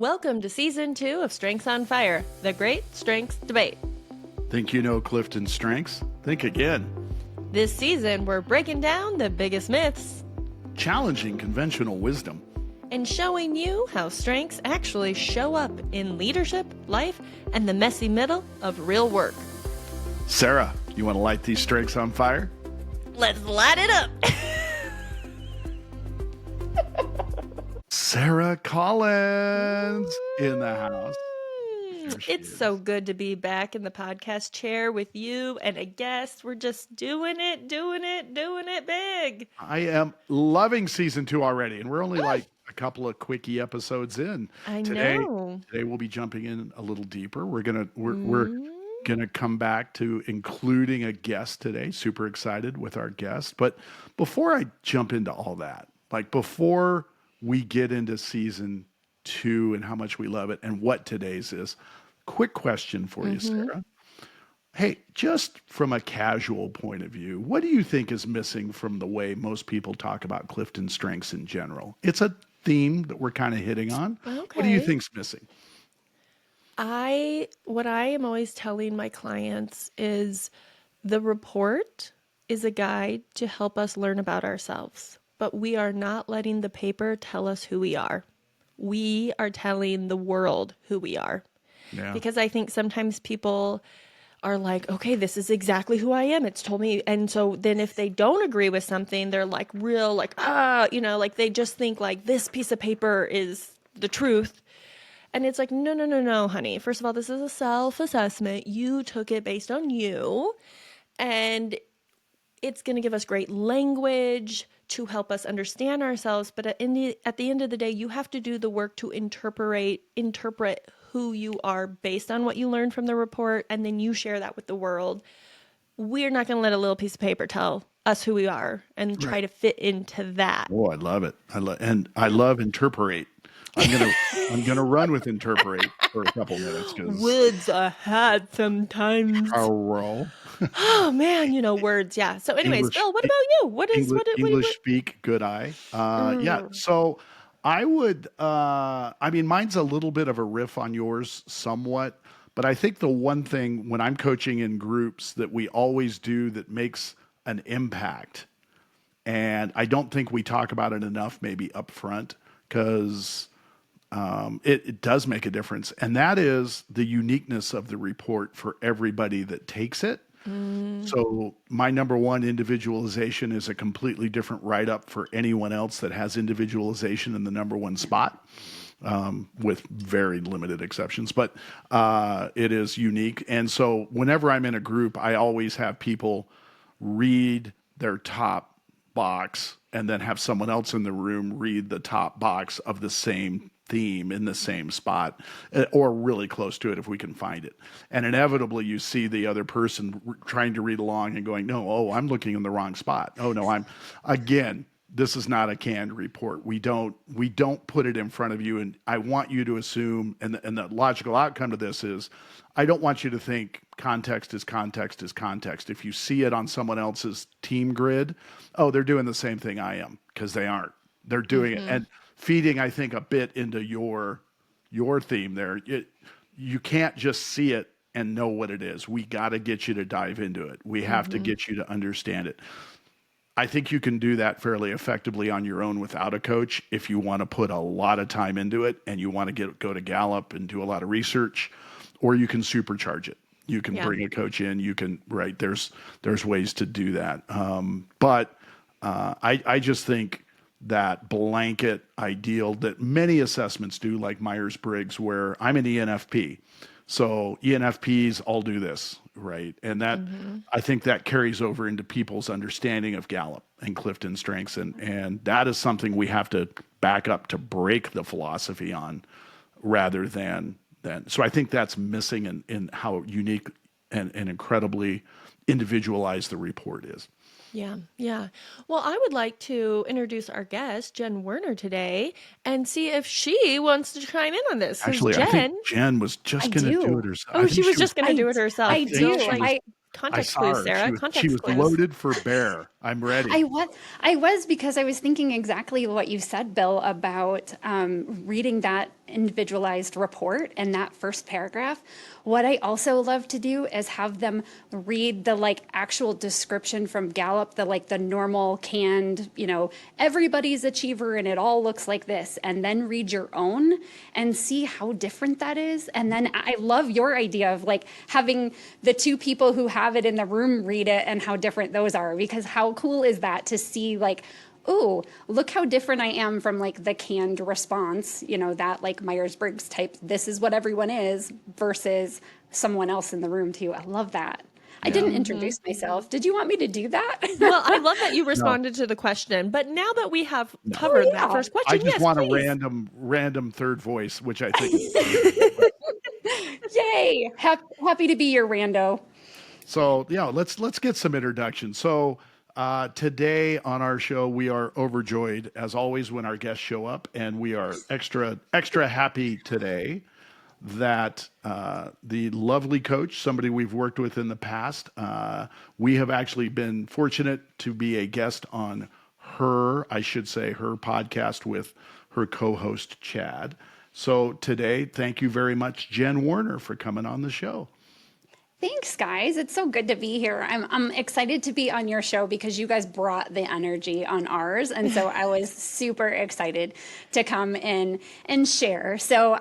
Welcome to Season 2 of Strengths on Fire, the Great Strengths Debate. Think you know CliftonStrengths? Think again. This season, we're breaking down the biggest myths, Challenging conventional wisdom. and showing you how strengths actually show up in leadership, life, and the messy middle of real work. Sarah, you want to light these strengths on fire? Let's light it up! Sarah Collins in the house. It's so good to be back in the podcast chair with you and a guest. We're just doing it big. I am loving season 2 already, and we're only like a couple of quickie episodes in. I Today know. we'll be jumping in a little deeper. We're gonna come back to including a guest today. Super excited with our guest. But before I jump into all that, like before we get into season 2 and how much we love it and what today's is, quick question for you, Sarah. Hey, just from a casual point of view, what do you think is missing from the way most people talk about CliftonStrengths in general? It's a theme that we're kind of hitting on. What do you Okay. think's missing? What I am always telling my clients is the report is a guide to help us learn about ourselves, but we are not letting the paper tell us who we are. We are telling the world who we are. Yeah. Because I think sometimes people are like, okay, this is exactly who I am. It's told me. And so then if they don't agree with something, they're like real, like, like they just think like this piece of paper is the truth. And it's like, no, honey. First of all, this is a self-assessment. You took it based on you. And it's going to give us great language to help us understand ourselves. But at the end of the day, you have to do the work to interpret who you are based on what you learned from the report. And then you share that with the world. We're not going to let a little piece of paper tell us who we are and try to fit into that. Oh, I love it. I love interpret. I'm gonna run with interpret for a couple minutes because Words are hard sometimes. roll. Oh man, words. Yeah. So anyways, English- Bill, what about you? What is English speak good eye. Yeah. So I would. Mine's a little bit of a riff on yours, somewhat. But I think the one thing when I'm coaching in groups that we always do that makes an impact, and I don't think we talk about it enough, maybe up front, because it does make a difference. And that is the uniqueness of the report for everybody that takes it. So my number one, individualization, is a completely different write-up for anyone else that has individualization in the number one spot, with very limited exceptions. But it is unique. And so whenever I'm in a group, I always have people read their top box and then have someone else in the room read the top box of the same theme in the same spot, or really close to it if we can find it. And inevitably you see the other person trying to read along and going, I'm looking in the wrong spot. Again, this is not a canned report. We don't put it in front of you. And I want you to assume, and the logical outcome to this is, I don't want you to think context is context is context. If you see it on someone else's team grid, they're doing the same thing I am, because they aren't. They're doing it. And feeding, I think, a bit into your theme there. You can't just see it and know what it is. We got to get you to dive into it. We have to get you to understand it. I think you can do that fairly effectively on your own without a coach if you want to put a lot of time into it and you want to go to Gallup and do a lot of research, or you can supercharge it. You can bring a coach in. You can, right? There's ways to do that. But I just think that blanket ideal that many assessments do, like Myers-Briggs, where I'm an ENFP. So ENFPs all do this, right? And that I think that carries over into people's understanding of Gallup and CliftonStrengths. And that is something we have to back up to break the philosophy on, rather than. So I think that's missing in how unique and incredibly individualized the report is. Yeah. Well, I would like to introduce our guest, Jen Werner, today and see if she wants to chime in on this. Actually, I think Jen was just going to do it herself. Oh, she was just going to do it herself. I do. Context I clues, saw her. Sarah. She was, Context she was clues. loaded for bear. I'm ready. I was because I was thinking exactly what you said, Bill, about reading that individualized report and that first paragraph, what I also love to do is have them read the like actual description from Gallup, the normal canned, everybody's achiever and it all looks like this, and then read your own and see how different that is. And then I love your idea of like having the two people who have it in the room read it and how different those are, because how cool is that to see like, oh, look how different I am from like the canned response, that like Myers-Briggs type, this is what everyone is, versus someone else in the room too. I love that. I Yeah. didn't introduce myself. Did you want me to do that? Well, I love that you No, responded to the question, but now that we have no. covered that Yeah. first I question, just yes, want a please. random third voice, which I think is beautiful. Yay. Happy to be your rando. So yeah, let's get some introductions. So today on our show, we are overjoyed as always when our guests show up, and we are extra happy today that the lovely coach, somebody we've worked with in the past, we have actually been fortunate to be a guest on I should say, her podcast with her co-host Chad. So today, thank you very much, Jen Werner, for coming on the show. Thanks, guys. It's so good to be here. I'm excited to be on your show because you guys brought the energy on ours, and so I was super excited to come in and share. So,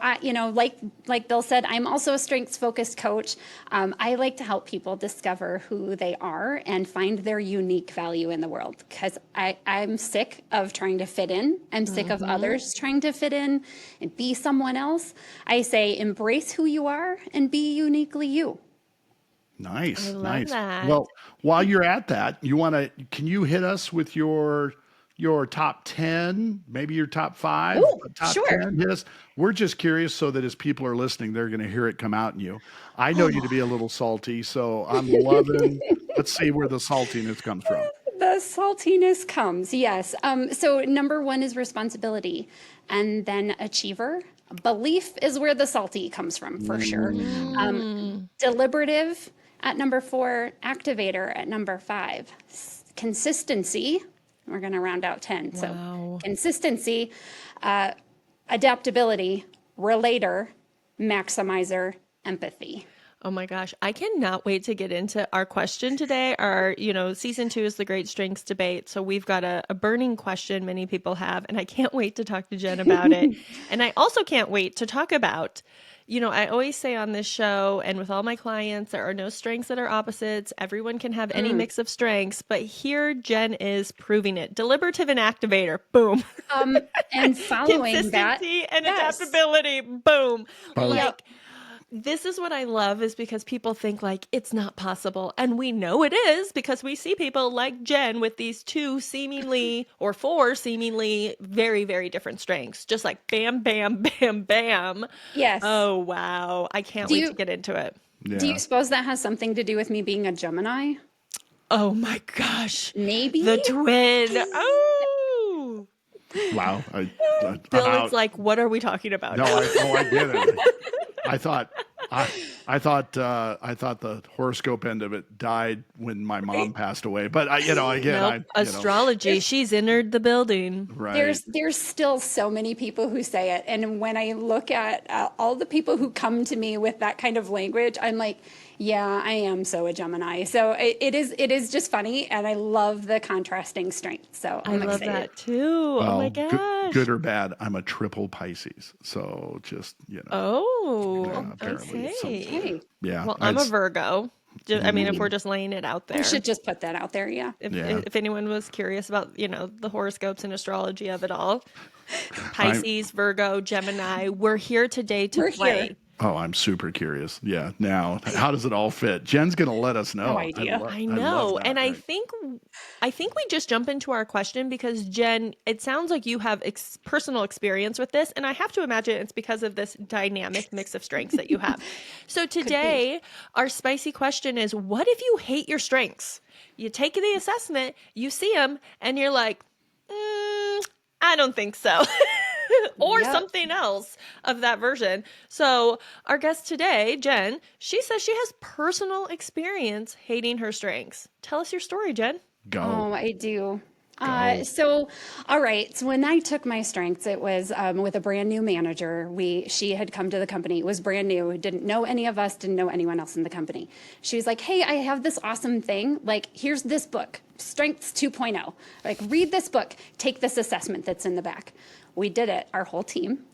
like Bill said, I'm also a strengths focused coach. I like to help people discover who they are and find their unique value in the world, because I'm sick of trying to fit in. I'm sick of others trying to fit in and be someone else. I say embrace who you are and be uniquely you. I Nice, love nice. that. Well, while you're at that, can you hit us with your top 10, maybe your top 5, Oh, top sure. 10? Hit us. We're just curious so that as people are listening, they're going to hear it come out in you. I know you to Oh, be a little salty, so I'm loving. Let's see where the saltiness comes from. The saltiness comes, yes. So number one is responsibility, and then achiever. Belief is where the salty comes from, for sure. Um, mm, Deliberative at number 4, activator at number 5, consistency. We're going to round out 10. So wow. consistency, uh, adaptability, relator, maximizer, empathy. Oh my gosh, I cannot wait to get into our question today. Our, season 2 is the Great Strengths Debate. So we've got a burning question many people have, and I can't wait to talk to Jen about it. And I also can't wait to talk about, I always say on this show and with all my clients, there are no strengths that are opposites. Everyone can have any mix of strengths, but here Jen is proving it. Deliberative and activator, boom. And following that, Consistency and yes. adaptability, boom. Both. Yep. Like, this is what I love, is because people think like it's not possible. And we know it is, because we see people like Jen with these 2 seemingly, or 4 seemingly very, very different strengths. Just like bam, bam, bam, bam. Yes. Oh, wow. I can't Do wait to you get into it. do Yeah. you suppose that has something to do with me being a Gemini? Oh my gosh. Maybe? The twin. Oh. Wow. Bill is like, what are we talking about No, now? I get it. I thought I thought the horoscope end of it died when my mom passed away. But Nope. Astrology. She's entered the building. right. There's still so many people who say it, and when I look at all the people who come to me with that kind of language, I'm like, yeah, I am so a Gemini. So it is just funny, and I love the contrasting strength. So I I'm love excited. that too. Oh my Well, gosh. good or bad, I'm a triple Pisces. So just, Oh, apparently. So okay. Hey, yeah, Well, I'm a Virgo. I mean, if we're mm, just laying it out we there. should just put that out there. Yeah. yeah. If anyone was curious about, the horoscopes and astrology of it all, I'm Pisces, Virgo, Gemini, we're here today to We're here. play. I'm super curious. Yeah. Now, how does it all fit? Jen's gonna let us No know. idea. I I love know. that. And I Right. think we just jump into our question because Jen, it sounds like you have personal experience with this, and I have to imagine it's because of this dynamic mix of strengths that you have. So Could be. today, our spicy question is, what if you hate your strengths? You take the assessment, you see them, and you're like, I don't think so. Or Yep. something else of that version. So, our guest today, Jen, she says she has personal experience hating her strengths. Tell us your story, Jen. Go. Oh, I do. Go. All right. So when I took my strengths, it was with a brand new manager. She had come to the company. It was brand new. Didn't know any of us. Didn't know anyone else in the company. She was like, "Hey, I have this awesome thing. Like, here's this book, Strengths 2.0. Like, read this book. Take this assessment that's in the back." We did it, our whole team,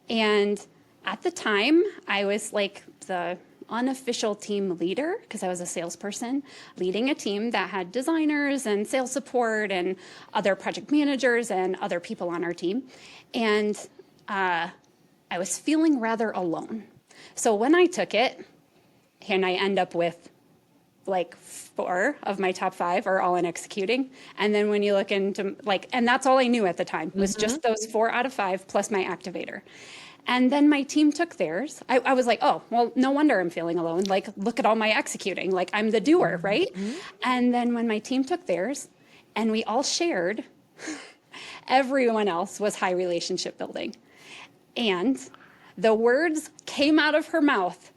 and at the time, I was like the unofficial team leader because I was a salesperson leading a team that had designers and sales support and other project managers and other people on our team. And I was feeling rather alone. So when I took it, and I end up with like 4 of my top 5 are all in executing. And then when you look into and that's all I knew at the time was just those 4 out of 5 plus my activator. And then my team took theirs. I was like, oh, well, no wonder I'm feeling alone. Like, look at all my executing. Like, I'm the doer, right? And then when my team took theirs and we all shared, everyone else was high relationship building. And the words came out of her mouth,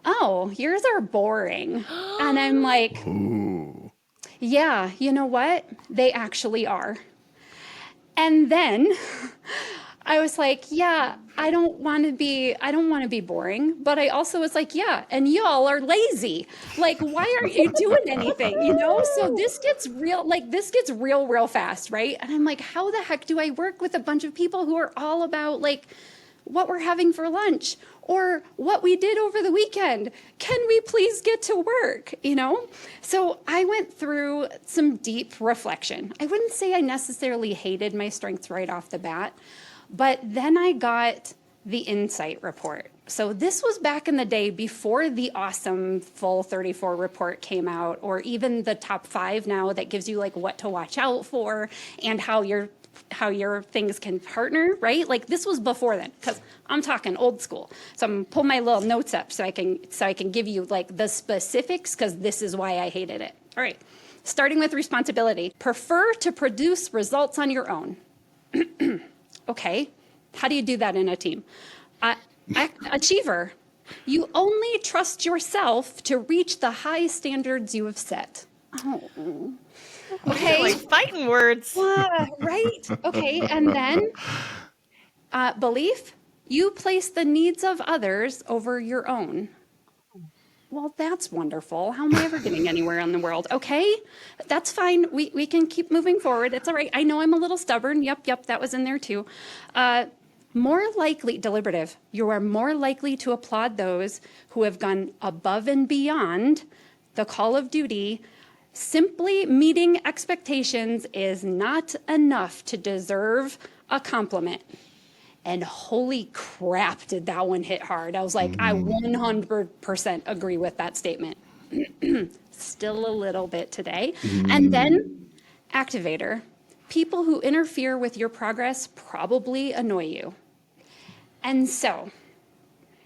"Oh, yours are boring." And I'm like, Ooh. yeah, you know what? They actually are. And then I was like, yeah, I don't want to be boring, but I also was like, yeah, and y'all are lazy. Like, why aren't you doing anything? So this gets real fast, right? And I'm like, how the heck do I work with a bunch of people who are all about like what we're having for lunch or what we did over the weekend? Can we please get to work? So I went through some deep reflection. I wouldn't say I necessarily hated my strengths right off the bat, but then I got the insight report. So this was back in the day before the awesome full 34 report came out, or even the top 5 now that gives you like what to watch out for and how your things can partner, right? Like this was before then, because I'm talking old school. So I'm gonna pull my little notes up so I can give you like the specifics, because this is why I hated it. All right, starting with responsibility. Prefer to produce results on your own. Okay, how do you do that in a team? Achiever. You only trust yourself to reach the high standards you have set. Oh. Okay. Like fighting words. Right. Okay. And then belief. You place the needs of others over your own. Well, that's wonderful. How am I ever getting anywhere in the world? Okay, that's fine. We can keep moving forward. It's all right. I know I'm a little stubborn. Yep, that was in there too. More likely, deliberative, you are more likely to applaud those who have gone above and beyond the call of duty. Simply meeting expectations is not enough to deserve a compliment. And holy crap, did that one hit hard. I was like, I 100% agree with that statement. Still a little bit today. And then activator. People who interfere with your progress probably annoy you. And so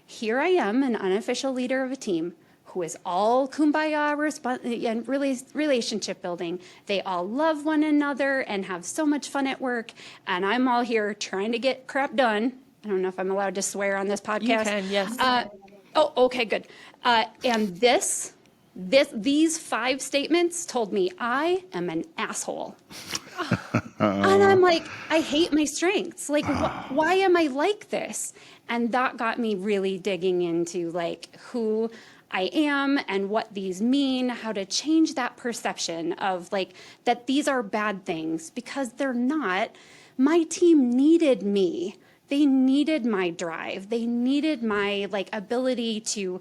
here I am, an unofficial leader of a team who is all kumbaya and really relationship building. They all love one another and have so much fun at work. And I'm all here trying to get crap done. I don't know if I'm allowed to swear on this podcast. You can, yes. Oh, okay, good. And these 5 statements told me I am an asshole. And I'm like, I hate my strengths. Like, why am I like this? And that got me really digging into like who I am and what these mean, how to change that perception of like that these are bad things, because they're not. My team needed me. They needed my drive. They needed my like ability to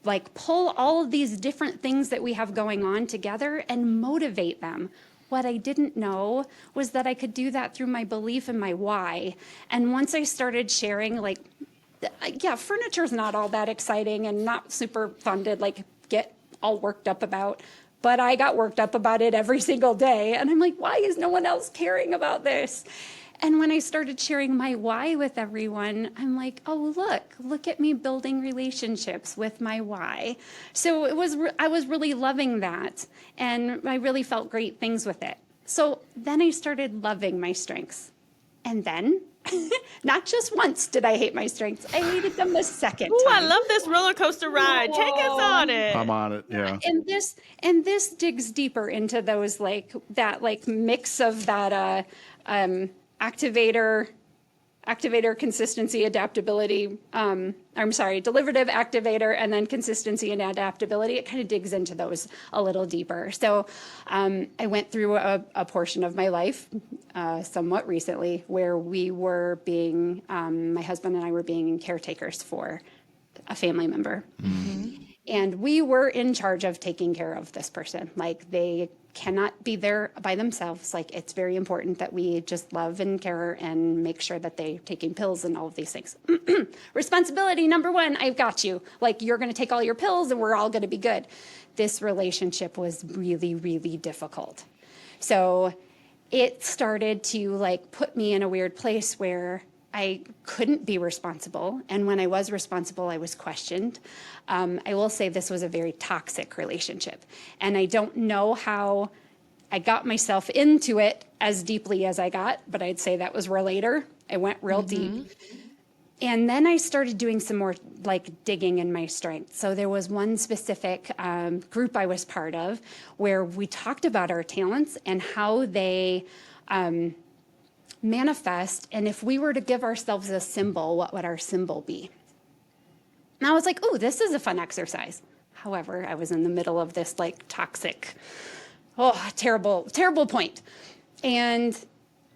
like pull all of these different things that we have going on together and motivate them. What I didn't know was that I could do that through my belief and my why. And once I started sharing, like, yeah, furniture's not all that exciting and not super fun to like get all worked up about, but I got worked up about it every single day. And I'm like, why is no one else caring about this? And when I started sharing my why with everyone, I'm like, oh, look at me building relationships with my why. So I was really loving that. And I really felt great things with it. So then I started loving my strengths. And then Not just once did I hate my strengths. I hated them the second Ooh, I time. love this roller coaster ride. Take us on I'm it. on it. Yeah. And this digs deeper into those that mix of that activator consistency, adaptability. I'm sorry, deliberative, activator, and then consistency and adaptability. It kind of digs into those a little deeper. So I went through a portion of my life somewhat recently where we were being, my husband and I were being caretakers for a family member. And we were in charge of taking care of this person. Like, they cannot be there by themselves. Like, it's very important that we just love and care and make sure that they're taking pills and all of these things. Responsibility number one, I've got you. Like, you're going to take all your pills and we're all going to be good. This relationship was really, really difficult. So it started to put me in a weird place where I couldn't be responsible. And when I was responsible, I was questioned. I will say this was a very toxic relationship. And I don't know how I got myself into it as deeply as I got, but I'd say that was later. I went real deep. And then I started doing some more digging in my strengths. So there was one specific group I was part of where we talked about our talents and how they manifest, and if we were to give ourselves a symbol, what would our symbol be? And I was like, oh, this is a fun exercise. However, I was in the middle of this toxic, terrible, terrible point. And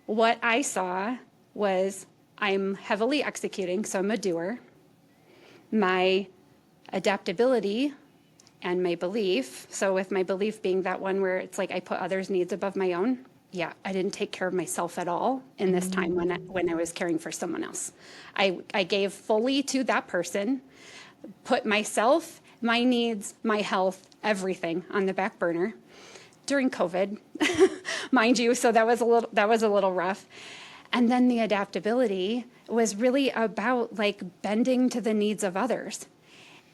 what I saw was I'm heavily executing, so I'm a doer. My adaptability and my belief, so with my belief being that one where it's I put others' needs above my own. Yeah, I didn't take care of myself at all in this time when I was caring for someone else. I gave fully to that person, put myself, my needs, my health, everything on the back burner during COVID, mind you. So that was a little rough. And then the adaptability was really about bending to the needs of others.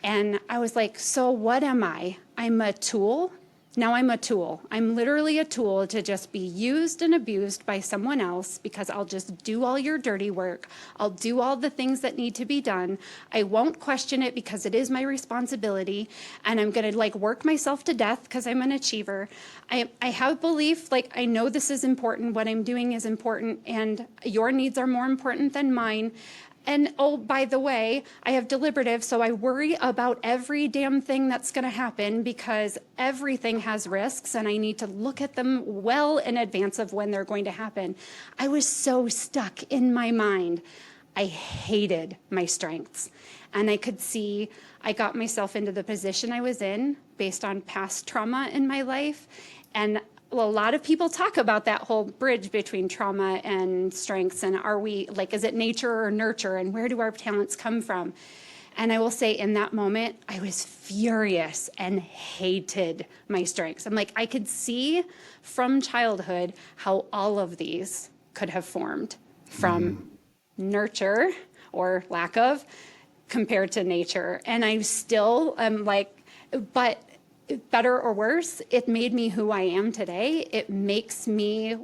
And I was like, so what am I? I'm a tool. Now I'm a tool. I'm literally a tool to just be used and abused by someone else because I'll just do all your dirty work. I'll do all the things that need to be done. I won't question it because it is my responsibility. And I'm going to work myself to death because I'm an achiever. I have belief, I know this is important. What I'm doing is important and your needs are more important than mine. And oh, by the way, I have deliberative, so I worry about every damn thing that's going to happen because everything has risks and I need to look at them well in advance of when they're going to happen. I was so stuck in my mind. I hated my strengths. And I could see I got myself into the position I was in based on past trauma in my life. And a lot of people talk about that whole bridge between trauma and strengths. And are we is it nature or nurture? And where do our talents come from? And I will say in that moment, I was furious and hated my strengths. I'm I could see from childhood how all of these could have formed from nurture or lack of compared to nature. And I still am but better or worse, it made me who I am today. It makes me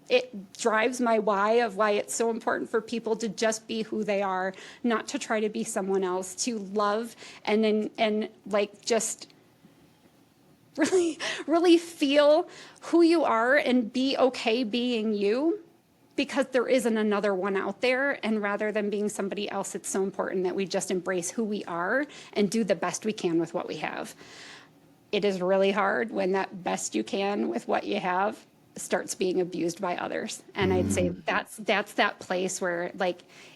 it drives my why of why it's so important for people to just be who they are, not to try to be someone else, to love and just really, really feel who you are and be okay being you. Because there isn't another one out there. And rather than being somebody else, it's so important that we just embrace who we are and do the best we can with what we have. It is really hard when that best you can with what you have starts being abused by others. And I'd say that's that place where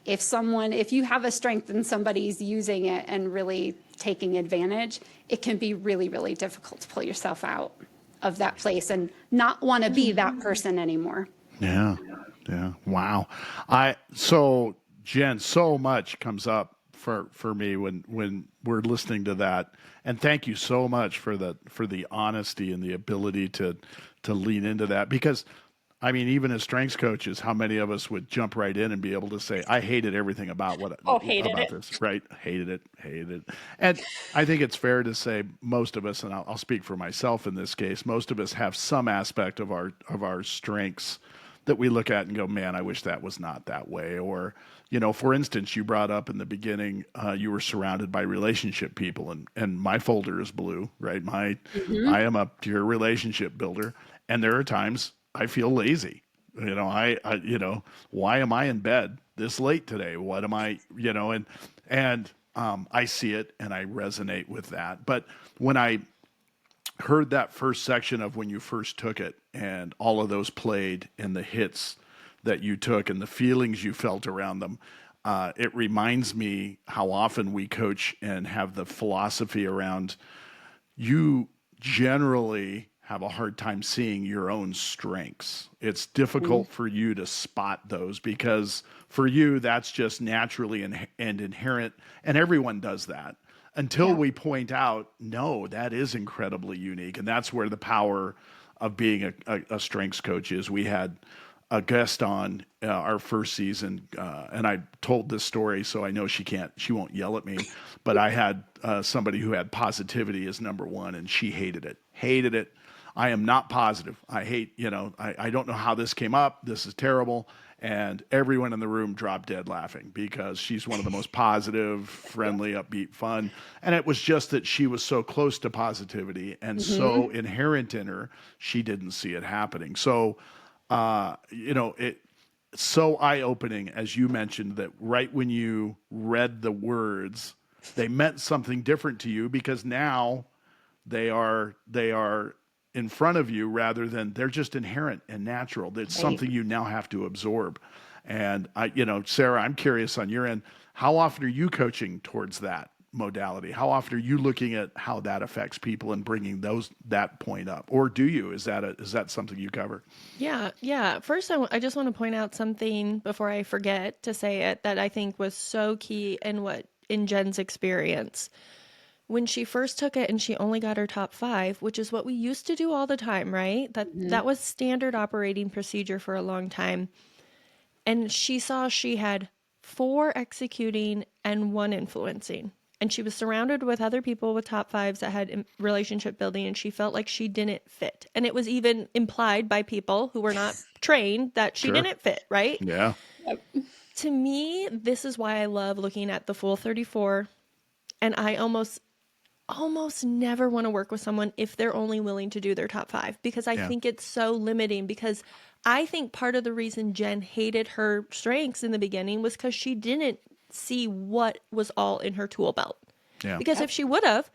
if you have a strength and somebody's using it and really taking advantage, it can be really, really difficult to pull yourself out of that place and not want to be that person anymore. Yeah. Yeah. Wow. So Jen, so much comes up for me when we're listening to that. And thank you so much for the honesty and the ability to lean into that, because I mean, even as strengths coaches, how many of us would jump right in and be able to say, I hated everything about Hated about it. this, right? Hated it. And I think it's fair to say most of us, and I'll speak for myself in this case, most of us have some aspect of our strengths that we look at and go, man, I wish that was not that way. Or, for instance, you brought up in the beginning, you were surrounded by relationship people, and my folder is blue, right? I am a pure relationship builder. And there are times I feel lazy. Why am I in bed this late today? What am I, and I see it and I resonate with that. But when I heard that first section of when you first took it and all of those played and the hits that you took and the feelings you felt around them, it reminds me how often we coach and have the philosophy around you generally have a hard time seeing your own strengths. It's difficult for you to spot those because for you, that's just naturally and inherent, and everyone does that until we point out, no, that is incredibly unique. And that's where the power of being a strengths coach is. We had a guest on our first season, and I told this story, so I know she won't yell at me, but I had somebody who had positivity as number one, and she hated it. I am not positive. I hate, I don't know how this came up. This is terrible. And everyone in the room dropped dead laughing because she's one of the most positive, friendly, upbeat, fun. And it was just that she was so close to positivity and so inherent in her, she didn't see it happening. So, it's so eye-opening, as you mentioned, that right when you read the words, they meant something different to you because now they are in front of you rather than they're just inherent and natural. It's something you now have to absorb. And Sarah, I'm curious on your end, how often are you coaching towards that modality? How often are you looking at how that affects people and bringing that point up? Or do you? Is that something you cover? Yeah. First, I just want to point out something before I forget to say it that I think was so key in Jen's experience. When she first took it and she only got her top 5, which is what we used to do all the time, right? That was standard operating procedure for a long time. And she saw she had 4 executing and 1 influencing. And she was surrounded with other people with top 5s that had relationship building, and she felt like she didn't fit. And it was even implied by people who were not trained that she Sure. didn't fit, right? Yeah. To me, this is why I love looking at the full 34. And I almost never want to work with someone if they're only willing to do their top 5 because I think it's so limiting, because I think part of the reason Jen hated her strengths in the beginning was because she didn't see what was all in her tool belt. Yeah. Because if she would have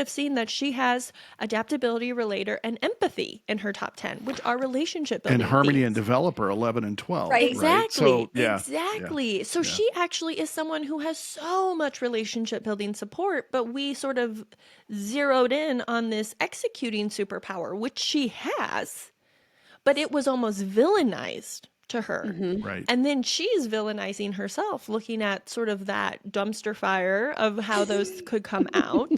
seen that she has adaptability, relator, and empathy in her top 10, which are relationship building And harmony themes. and developer 11 and 12. Right. Exactly. So, Exactly. So she actually is someone who has so much relationship building support, but we sort of zeroed in on this executing superpower, which she has, but it was almost villainized to her. Right. And then she's villainizing herself, looking at sort of that dumpster fire of how those could come out.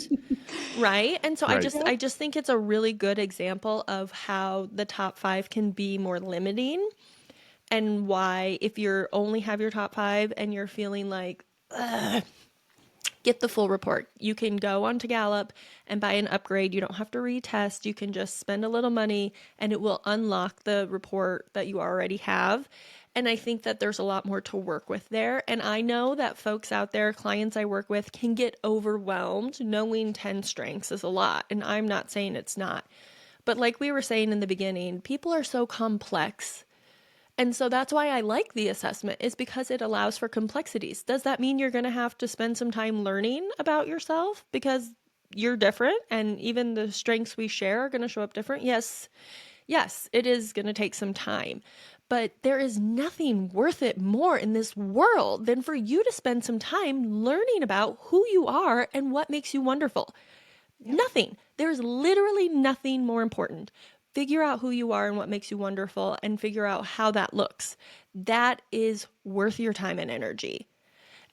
Right. And so Right. I just think it's a really good example of how the top 5 can be more limiting, and why if you're only have your top 5 and you're feeling like, ugh, get the full report. You can go onto Gallup and buy an upgrade. You don't have to retest. You can just spend a little money and it will unlock the report that you already have. And I think that there's a lot more to work with there. And I know that folks out there, clients I work with, can get overwhelmed. Knowing 10 strengths is a lot. And I'm not saying it's not. But like we were saying in the beginning, people are so complex. And so that's why I like the assessment, is because it allows for complexities. Does that mean you're going to have to spend some time learning about yourself because you're different and even the strengths we share are going to show up different? Yes, it is going to take some time. But there is nothing worth it more in this world than for you to spend some time learning about who you are and what makes you wonderful. Nothing. There's literally nothing more important. Figure out who you are and what makes you wonderful, and figure out how that looks. That is worth your time and energy.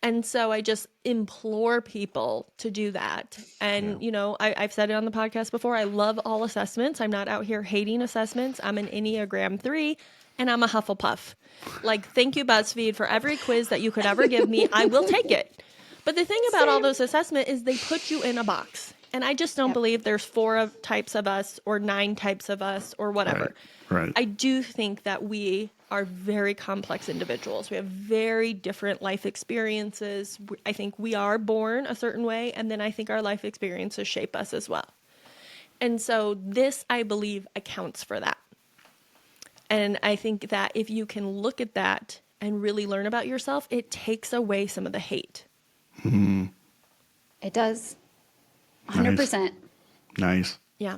And so I just implore people to do that. And, I've said it on the podcast before, I love all assessments. I'm not out here hating assessments. I'm an Enneagram 3 and I'm a Hufflepuff. Like, thank you, BuzzFeed, for every quiz that you could ever give me. I will take it. But the thing about all those assessments is they put you in a box. And I just don't believe there's 4 types of us or 9 types of us or whatever. Right. I do think that we are very complex individuals. We have very different life experiences. I think we are born a certain way, and then I think our life experiences shape us as well. And so this, I believe, accounts for that. And I think that if you can look at that and really learn about yourself, it takes away some of the hate. It does. 100%. Nice. Yeah.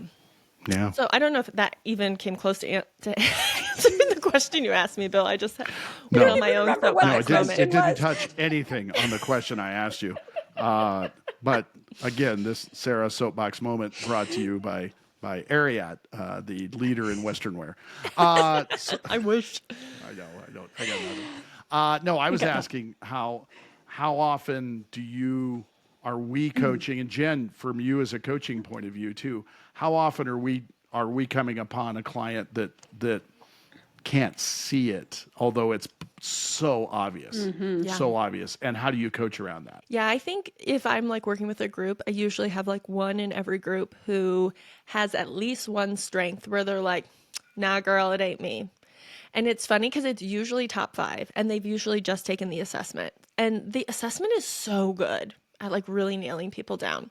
Yeah. So I don't know if that even came close to answering the question you asked me, Bill. I just went on my own remember what No, soapbox it didn't. moment. It didn't touch anything on the question I asked you. But again, this Sarah soapbox moment brought to you by Ariat, the leader in Western wear. I wish. I know. I got nothing. No, I was asking how often are we coaching, and Jen, from you as a coaching point of view too, how often are we coming upon a client that can't see it, although it's so obvious, Yeah. so obvious, and how do you coach around that? Yeah, I think if I'm like working with a group, I usually have like one in every group who has at least one strength where they're like, nah, girl, it ain't me. And it's funny because it's usually top 5 and they've usually just taken the assessment. And the assessment is so good at like really nailing people down.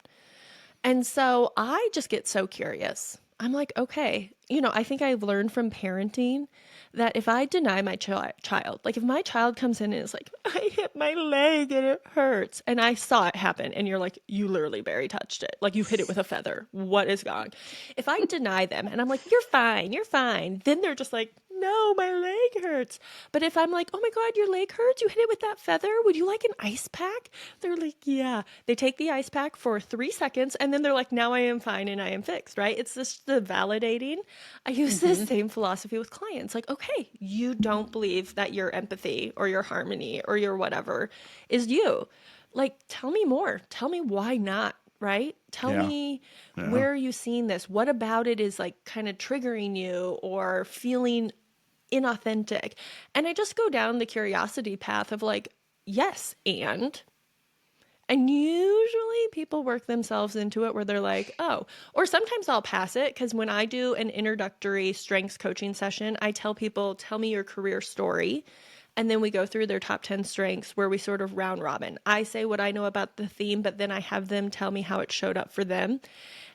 And so I just get so curious. I'm like, okay, I think I've learned from parenting that if I deny my child, like if my child comes in and is like, I hit my leg and it hurts, and I saw it happen, and you're like, you literally barely touched it. Like you hit it with a feather. What is gone? If I deny them and I'm like, you're fine, then they're just like, no, my leg hurts. But if I'm like, oh my God, your leg hurts? You hit it with that feather? Would you like an ice pack? They're like, yeah. They take the ice pack for 3 seconds and then they're like, now I am fine and I am fixed, right? It's just the validating. I use this same philosophy with clients. Like, okay, you don't believe that your empathy or your harmony or your whatever is you. Like, tell me more. Tell me why not. Right? Tell me, where are you seeing this? What about it is like kind of triggering you or feeling inauthentic? And I just go down the curiosity path of like, yes, and usually people work themselves into it where they're like, oh, or sometimes I'll pass it because when I do an introductory strengths coaching session, I tell people, tell me your career story. And then we go through their top 10 strengths where we sort of round robin. I say what I know about the theme, but then I have them tell me how it showed up for them.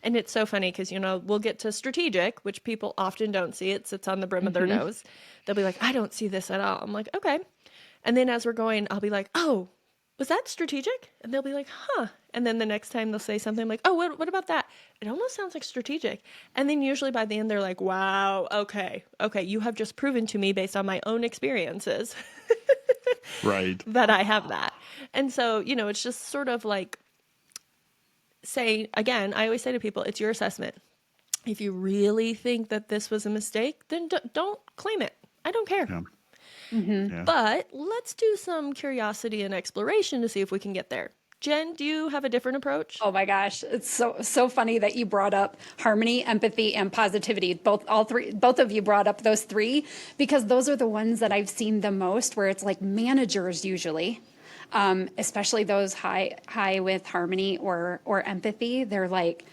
And it's so funny because, we'll get to strategic, which people often don't see. It sits on the brim of their nose. They'll be like, I don't see this at all. I'm like, okay. And then as we're going, I'll be like, oh, was that strategic? And they'll be like, huh. And then the next time they'll say something like, oh, what about that? It almost sounds like strategic. And then usually by the end, they're like, wow, okay, you have just proven to me based on my own experiences Right. that I have that. And so, it's just sort of like saying, again, I always say to people, it's your assessment. If you really think that this was a mistake, then don't claim it. I don't care. Yeah. Yeah. But let's do some curiosity and exploration to see if we can get there. Jen, do you have a different approach? Oh my gosh, it's so funny that you brought up harmony, empathy, and positivity. Both of you brought up those 3 because those are the ones that I've seen the most where it's like managers usually, especially those high with harmony or empathy. They're like,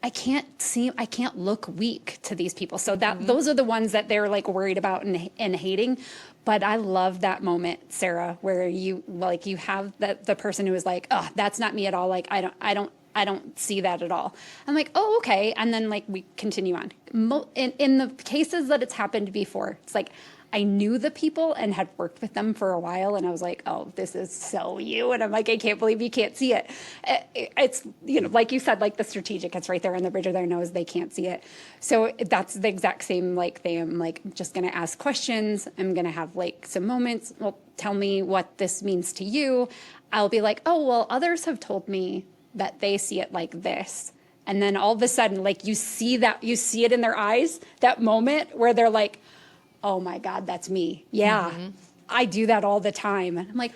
I can't look weak to these people. So those are the ones that they're like worried about and hating. But I love that moment, Sarah, where you have the person who is like, oh, that's not me at all. Like, I don't see that at all. I'm like, oh, okay. And then like we continue on. In the cases that it's happened before, it's like, I knew the people and had worked with them for a while. And I was like, oh, this is so you. And I'm like, I can't believe you can't see it. It's, like you said, like the strategic, it's right there on the bridge of their nose. They can't see it. So that's the exact same like thing. I'm like, just going to ask questions. I'm going to have like some moments. Well, tell me what this means to you. I'll be like, oh, well, others have told me that they see it like this. And then all of a sudden, like you see it in their eyes, that moment where they're like, oh my God, that's me. Yeah. I do that all the time. And I'm like,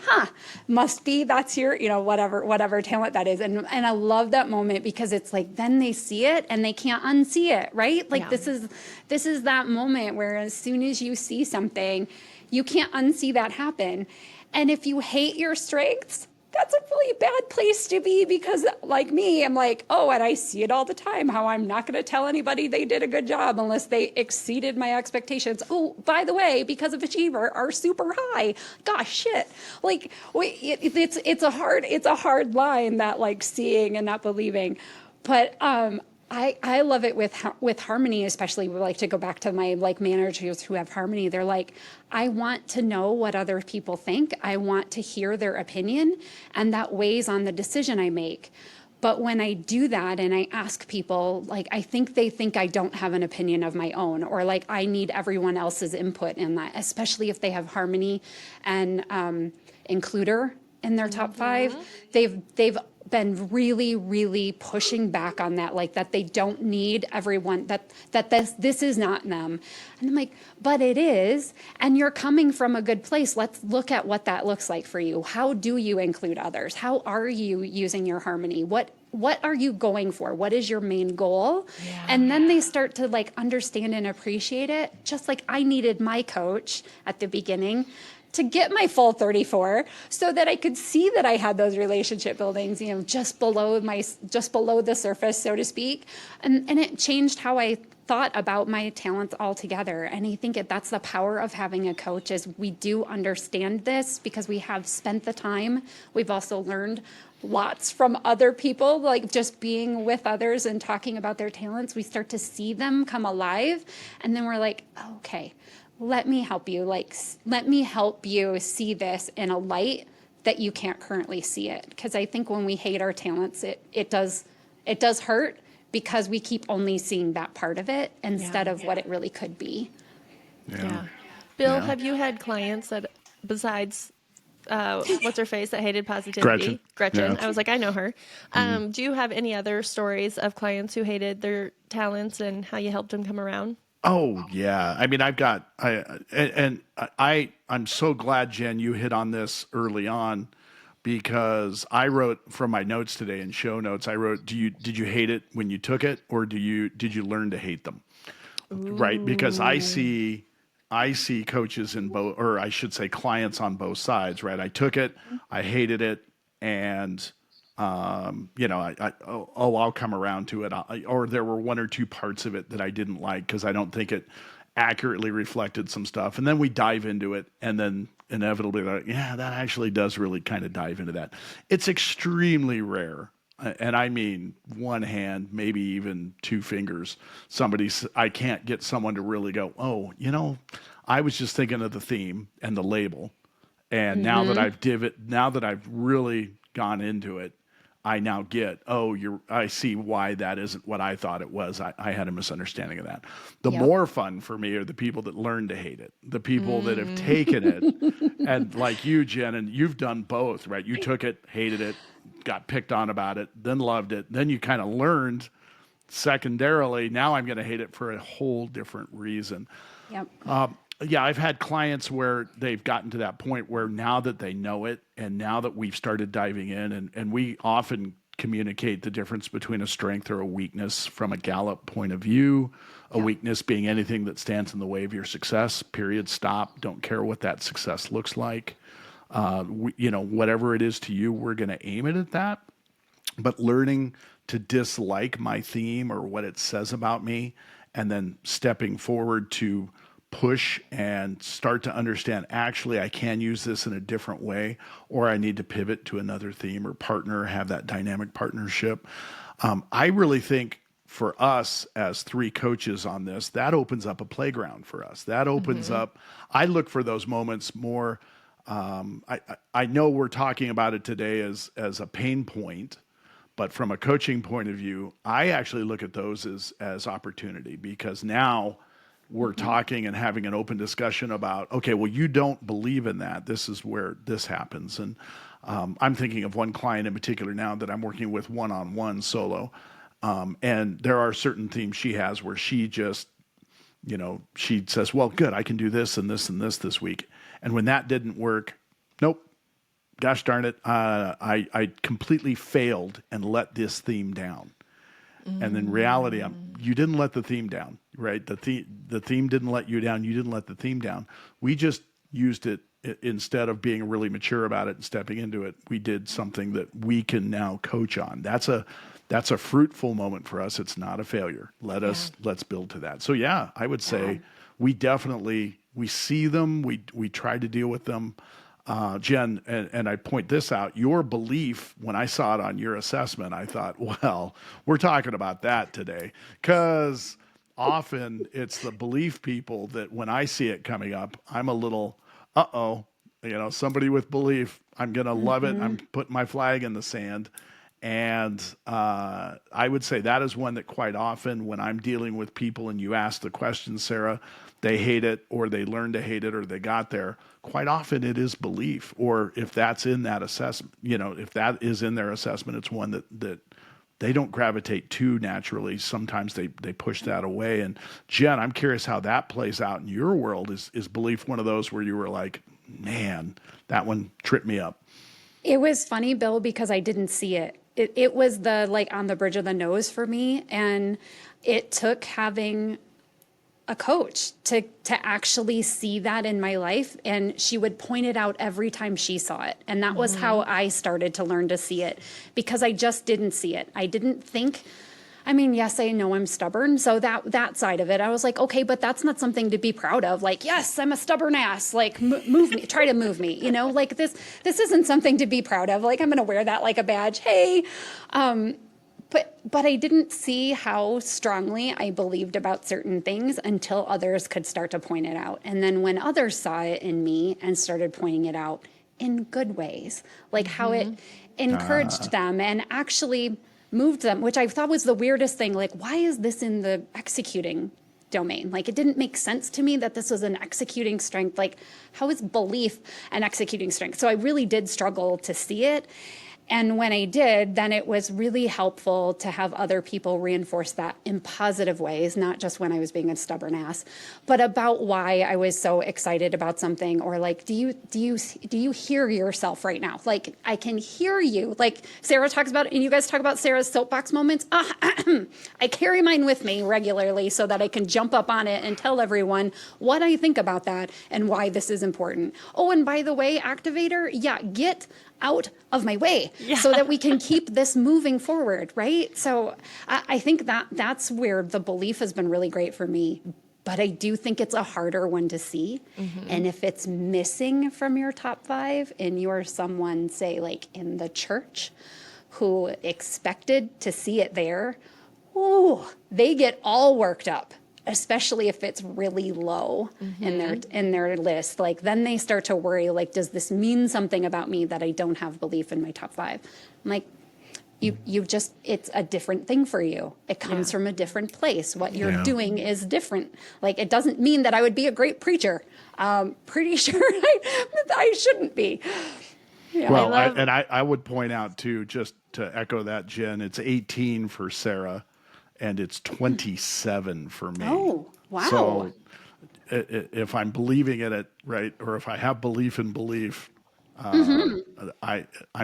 must be that's your, whatever talent that is. And I love that moment because it's like, then they see it and they can't unsee it, right? Like this is that moment where as soon as you see something, you can't unsee that happen. And if you hate your strengths, that's a really bad bad place to be because, like me, I'm like, oh, and I see it all the time how I'm not going to tell anybody they did a good job unless they exceeded my expectations. Oh, by the way, because of Achiever are super high. Gosh, shit. Like, it's a hard line, that like seeing and not believing. But I love it with harmony, especially. We like to go back to my like managers who have harmony. They're like, I want to know what other people think. I want to hear their opinion, and that weighs on the decision I make. But when I do that and I ask people, like, I think they think I don't have an opinion of my own, or like I need everyone else's input in that, especially if they have harmony and includer in their top five. They've been really, really pushing back on that, like that they don't need everyone, that this is not them. And I'm like, but it is, and you're coming from a good place. Let's look at what that looks like for you. How do you include others? How are you using your harmony? What are you going for? What is your main goal? Yeah. And then they start to like understand and appreciate it, just like I needed my coach at the beginning to get my full 34 so that I could see that I had those relationship buildings, just below the surface, so to speak. And it changed how I thought about my talents altogether. And I think that's the power of having a coach, is we do understand this because we have spent the time. We've also learned lots from other people, like just being with others and talking about their talents. We start to see them come alive. And then we're like, oh, okay, let me help you. Like, let me help you see this in a light that you can't currently see it. Because I think when we hate our talents, it does hurt, because we keep only seeing that part of it instead of what it really could be. Yeah. Bill, Yeah. have you had clients that, besides what's her face, that hated Gretchen. positivity? Gretchen. Yeah. I was like, I know her. Do you have any other stories of clients who hated their talents and how you helped them come around? Oh yeah. I mean, I'm so glad, Jen, you hit on this early on, because I wrote from my notes today in show notes. I wrote, did you hate it when you took it, or did you learn to hate them? Right? Because Ooh. I see coaches in both, or I should say clients on both sides, right? I took it, I hated it, and I'll come around to it. Or there were one or two parts of it that I didn't like because I don't think it accurately reflected some stuff. And then we dive into it, and then inevitably, like, yeah, that actually does really kind of dive into that. It's extremely rare. And I mean, one hand, maybe even two fingers. I can't get someone to really go, oh, I was just thinking of the theme and the label. And now that I've really gone into it, I now get, I see why that isn't what I thought it was. I had a misunderstanding of that. The Yep. more fun for me are the people that learn to hate it, the people that have taken it, and like you, Jen, and you've done both, right? You took it, hated it, got picked on about it, then loved it. Then you kind of learned secondarily, now I'm going to hate it for a whole different reason. Yep. Yeah, I've had clients where they've gotten to that point where now that they know it, and now that we've started diving in, and we often communicate the difference between a strength or a weakness from a Gallup point of view. A Yeah. weakness being anything that stands in the way of your success, period, stop. Don't care what that success looks like. Whatever it is to you, we're going to aim it at that. But learning to dislike my theme or what it says about me, and then stepping forward to push and start to understand, actually I can use this in a different way, or I need to pivot to another theme or partner, have that dynamic partnership. I really think for us as three coaches on this, that opens up a playground for us. That opens up, I look for those moments more. I know we're talking about it today as a pain point, but from a coaching point of view, I actually look at those as opportunity, because now we're talking and having an open discussion about, okay, well, you don't believe in that. This is where this happens. And I'm thinking of one client in particular now that I'm working with one-on-one solo. And there are certain themes she has where she just, she says, well, good, I can do this and this and this week. And when that didn't work, nope, gosh darn it, I completely failed and let this theme down. And in reality, you didn't let the theme down, right? The theme didn't let you down. You didn't let the theme down. We just used it instead of being really mature about it and stepping into it, we did something that we can now coach on. That's a fruitful moment for us. It's not a failure. Yeah. Let's build to that. So yeah, I would say we definitely, we see them. We try to deal with them. Jen, and I point this out, your belief, when I saw it on your assessment, I thought, well, we're talking about that today. Because often it's the belief people that when I see it coming up, I'm a little, uh-oh, somebody with belief, I'm going to love it. I'm putting my flag in the sand. And I would say that is one that quite often when I'm dealing with people and you ask the question, Sarah, they hate it or they learn to hate it or they got there. Quite often it is belief, or if that's in that assessment, if that is in their assessment, it's one that they don't gravitate to naturally. Sometimes they push that away. And Jen, I'm curious how that plays out in your world. Is belief one of those where you were like, man, that one tripped me up? It was funny, Bill, because I didn't see it. It was the like on the bridge of the nose for me. And it took having a coach to actually see that in my life, and she would point it out every time she saw it. And that was how I started to learn to see it, because I just didn't see it. I didn't think, I mean, yes, I know I'm stubborn, so that side of it, I was like, okay, but that's not something to be proud of. Like, yes, I'm a stubborn ass, like move me, try to move me, like this isn't something to be proud of. Like, I'm going to wear that like a badge. Hey, but I didn't see how strongly I believed about certain things until others could start to point it out. And then when others saw it in me and started pointing it out in good ways, like how it encouraged them and actually moved them, which I thought was the weirdest thing. Like, why is this in the executing domain? Like, it didn't make sense to me that this was an executing strength. Like, how is belief an executing strength? So I really did struggle to see it. And when I did, then it was really helpful to have other people reinforce that in positive ways, not just when I was being a stubborn ass, but about why I was so excited about something, or like, do you hear yourself right now? Like, I can hear you. Like Sarah talks about, and you guys talk about Sarah's soapbox moments. I carry mine with me regularly so that I can jump up on it and tell everyone what I think about that and why this is important. Oh, and by the way, activator, yeah, get out of my way so that we can keep this moving forward, right? So I think that's where the belief has been really great for me. But I do think it's a harder one to see. And if it's missing from your top 5 and you're someone, say, like in the church who expected to see it there, ooh, they get all worked up, especially if it's really low in their list. Like, then they start to worry, like, does this mean something about me that I don't have belief in my top 5? I'm like, you just, it's a different thing for you. It comes from a different place. What you're doing is different. Like, it doesn't mean that I would be a great preacher. Pretty sure I shouldn't be. Yeah. Well, I would point out too, just to echo that, Jen, it's 18 for Sarah and it's 27 for me. Oh, wow. So if I'm believing in it, right, or if I have belief in belief, I'm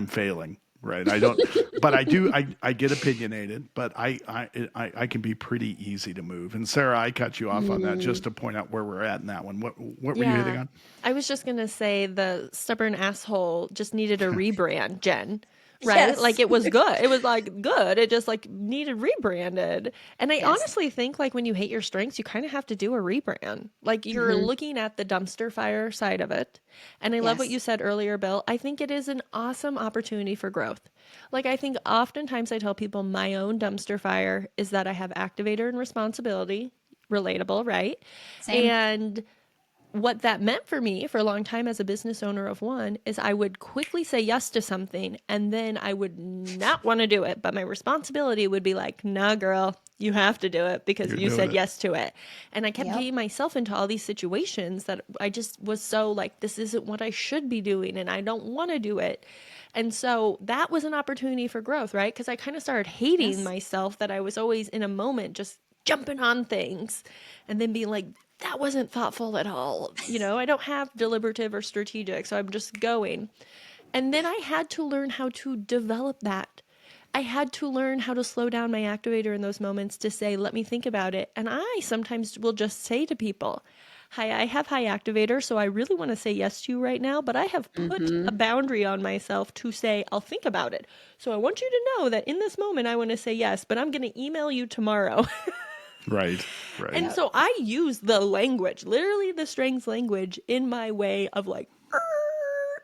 failing, right? I don't, but I do. I get opinionated, but I can be pretty easy to move. And Sarah, I cut you off on that just to point out where we're at in that one. What were you hitting on? I was just going to say the stubborn asshole just needed a rebrand, Jen. Right? Yes. Like, it was good. It was like good. It just like needed rebranded. And I honestly think like when you hate your strengths, you kind of have to do a rebrand. Like, you're looking at the dumpster fire side of it. And I love what you said earlier, Bill. I think it is an awesome opportunity for growth. Like, I think oftentimes I tell people my own dumpster fire is that I have activator and responsibility. Relatable, right? Same. And what that meant for me for a long time as a business owner of one is I would quickly say yes to something and then I would not want to do it. But my responsibility would be like, nah, girl, you have to do it because you said yes to it. And I kept getting myself into all these situations that I just was so like, this isn't what I should be doing and I don't want to do it. And so that was an opportunity for growth, right? Because I kind of started hating myself that I was always in a moment just jumping on things and then being like, that wasn't thoughtful at all. I don't have deliberative or strategic, so I'm just going. And then I had to learn how to develop that. I had to learn how to slow down my activator in those moments to say, let me think about it. And I sometimes will just say to people, hi, I have high activator, so I really want to say yes to you right now, but I have put a boundary on myself to say, I'll think about it. So I want you to know that in this moment, I want to say yes, but I'm going to email you tomorrow. Right. Right. And Yep. so I use the language, literally the strengths language, in my way of like,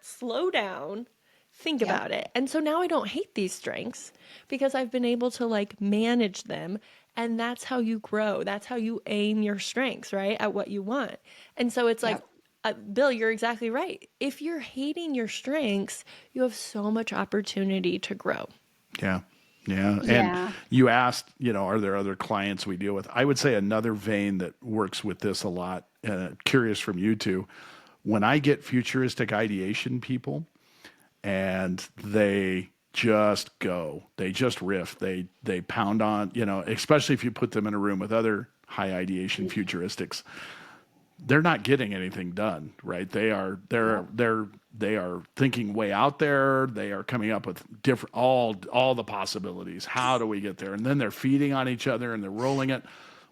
slow down, think Yep. about it. And so now I don't hate these strengths because I've been able to like manage them. And that's how you grow. That's how you aim your strengths, right? At what you want. And so it's like, Yep. Bill, you're exactly right. If you're hating your strengths, you have so much opportunity to grow. Yeah. Yeah. And Yeah. you asked, are there other clients we deal with? I would say another vein that works with this a lot, curious from you two, when I get futuristic ideation people and they just go, they just riff, they pound on, especially if you put them in a room with other high ideation futuristics, they're not getting anything done, right? Yep. They are thinking way out there. They are coming up with different all the possibilities. How do we get there? And then they're feeding on each other and they're rolling it.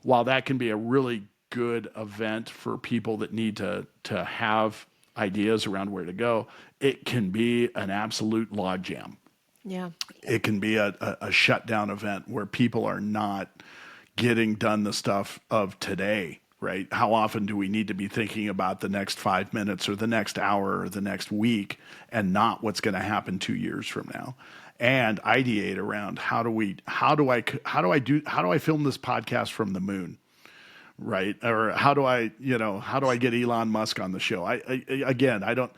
While that can be a really good event for people that need to have ideas around where to go, it can be an absolute logjam. Yeah. It can be a shutdown event where people are not getting done the stuff of today, right? How often do we need to be thinking about the next 5 minutes or the next hour or the next week and not what's going to happen 2 years from now? And ideate around how do I film this podcast from the moon? Right? Or how do I get Elon Musk on the show? Again, I don't,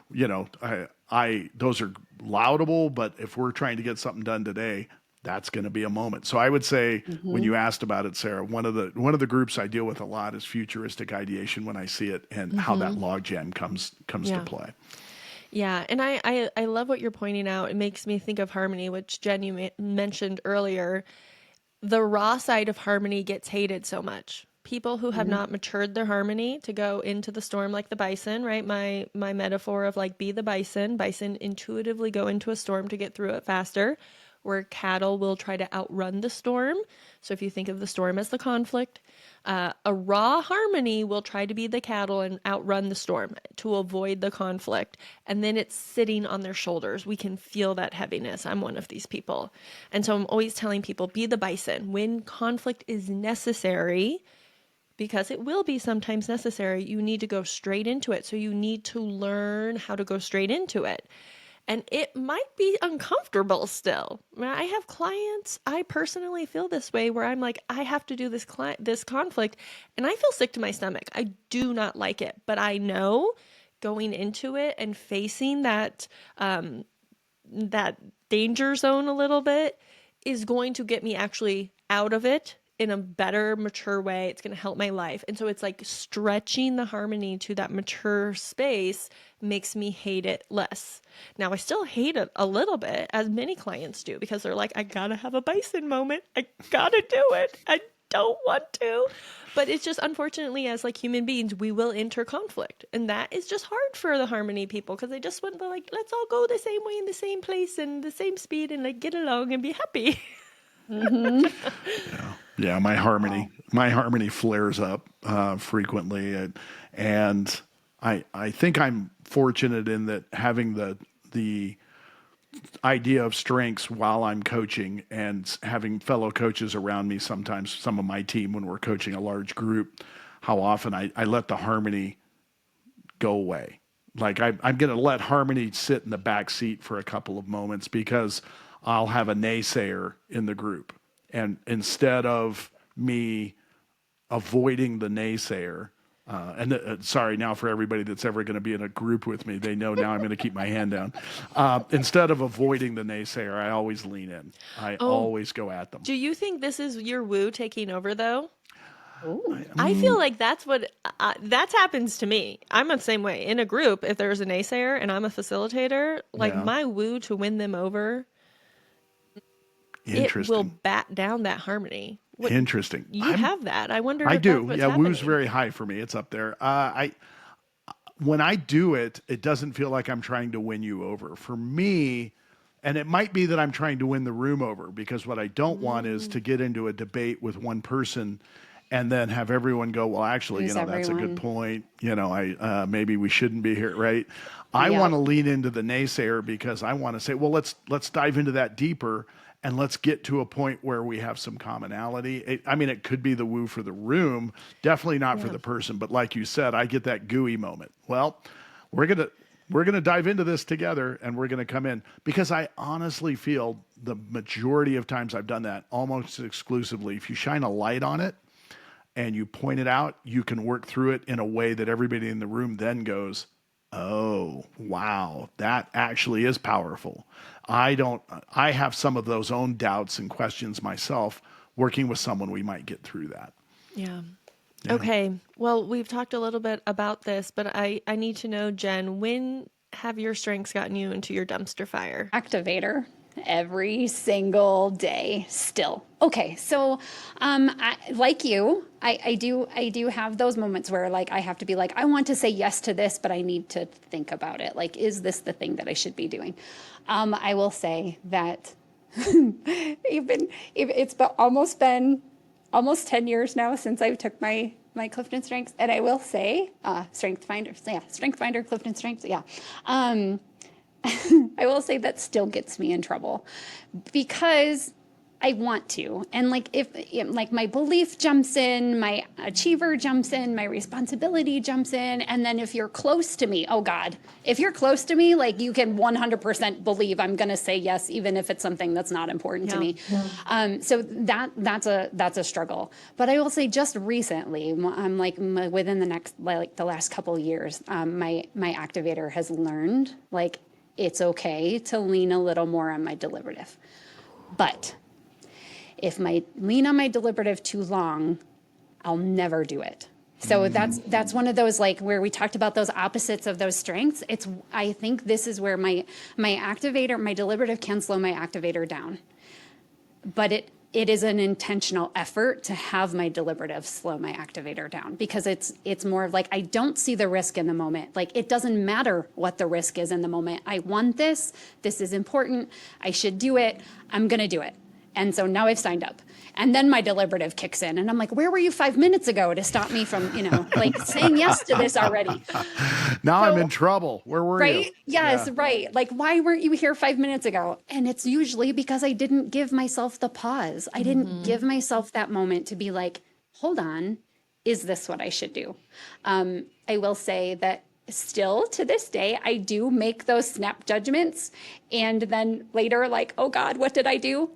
those are laudable, but if we're trying to get something done today, that's going to be a moment. So I would say when you asked about it, Sarah, one of the groups I deal with a lot is futuristic ideation when I see it and how that logjam comes to Yeah. play. Yeah, and I love what you're pointing out. It makes me think of harmony, which Jen, you mentioned earlier. The raw side of harmony gets hated so much. People who have not matured their harmony to go into the storm like the bison, right? My metaphor of like be the bison. Bison intuitively go into a storm to get through it faster, where cattle will try to outrun the storm. So if you think of the storm as the conflict, a raw harmony will try to be the cattle and outrun the storm to avoid the conflict. And then it's sitting on their shoulders. We can feel that heaviness. I'm one of these people. And so I'm always telling people be the bison. When conflict is necessary, because it will be sometimes necessary, you need to go straight into it. So you need to learn how to go straight into it. And it might be uncomfortable still. I have clients, I personally feel this way where I'm like, I have to do this conflict and I feel sick to my stomach. I do not like it, but I know going into it and facing that danger zone a little bit is going to get me actually out of it in a better, mature way. It's going to help my life. And so it's like stretching the harmony to that mature space makes me hate it less. Now, I still hate it a little bit, as many clients do, because they're like, I got to have a bison moment. I got to do it. I don't want to. But it's just, unfortunately, as like human beings, we will enter conflict. And that is just hard for the harmony people because they just want to like, let's all go the same way in the same place and the same speed and like get along and be happy. Yeah, my harmony flares up frequently, and I think I'm fortunate in that having the idea of strengths while I'm coaching and having fellow coaches around me. Sometimes some of my team when we're coaching a large group, how often I let the harmony go away. Like I'm going to let harmony sit in the back seat for a couple of moments because I'll have a naysayer in the group. And instead of me avoiding the naysayer, sorry now for everybody that's ever going to be in a group with me, they know now I'm going to keep my hand down. Instead of avoiding the naysayer, I always lean in. I Oh, always go at them. do you think this is your woo taking over though? Ooh. I feel like that's what that happens to me. I'm the same way in a group. If there's a naysayer and I'm a facilitator, like Yeah, my woo to win them over, it will interesting. bat down that harmony. What Interesting. you have that? I wonder I if that's do. what's Yeah, woo's happening. very high for me. It's up there. I When I do it, it doesn't feel like I'm trying to win you over. For me, and it might be that I'm trying to win the room over because what I don't want is to get into a debate with one person and then have everyone go, well, actually, Who's that's a good everyone? point. Maybe we shouldn't be here, right? I want Yep. to lean into the naysayer because I want to say, well, let's dive into that deeper and let's get to a point where we have some commonality. It could be the woo for the room, definitely not for Yeah. the person, but like you said, I get that gooey moment. Well, we're gonna we're gonna dive into this together, and we're gonna come in because I honestly feel the majority of times I've done that almost exclusively. If you shine a light on it and you point it out, you can work through it in a way that everybody in the room then goes, oh, wow, that actually is powerful. I have some of those own doubts and questions myself. Working with someone, we might get through that. Yeah. Yeah. Okay. Well, we've talked a little bit about this, but I need to know, Jen, when have your strengths gotten you into your dumpster fire? Activator every single day still. Okay, so like you, I do have those moments where like I have to be like, I want to say yes to this, but I need to think about it. Like, is this the thing that I should be doing? I will say that it's been almost 10 years now since I took my Clifton Strengths, and I will say, Strength Finder, yeah, Strength Finder, Clifton Strengths, yeah. I will say that still gets me in trouble because I want to. And like if like my belief jumps in, my achiever jumps in, my responsibility jumps in, and then if you're close to me, oh God, if you're close to me, like you can 100% believe I'm going to say yes even if it's something that's not important to Yeah. me. So that's a struggle. But I will say just recently, I'm like within the last couple years, my activator has learned like it's okay to lean a little more on my deliberative. But if I lean on my deliberative too long, I'll never do it. So that's one of those like where we talked about those opposites of those strengths. I think this is where my activator, my deliberative can slow my activator down. But it is an intentional effort to have my deliberative slow my activator down because it's more of like I don't see the risk in the moment. Like it doesn't matter what the risk is in the moment. I want this. This is important. I should do it. I'm going to do it. And so now I've signed up. And then my deliberative kicks in and I'm like, where were you 5 minutes ago to stop me from, like saying yes to this already? Now I'm in So trouble. Where were you? right? Yes, Yeah. right. Like, why weren't you here 5 minutes ago? And it's usually because I didn't give myself the pause. I didn't give myself that moment to be like, hold on, is this what I should do? I will say that still to this day, I do make those snap judgments. And then later, like, oh God, what did I do?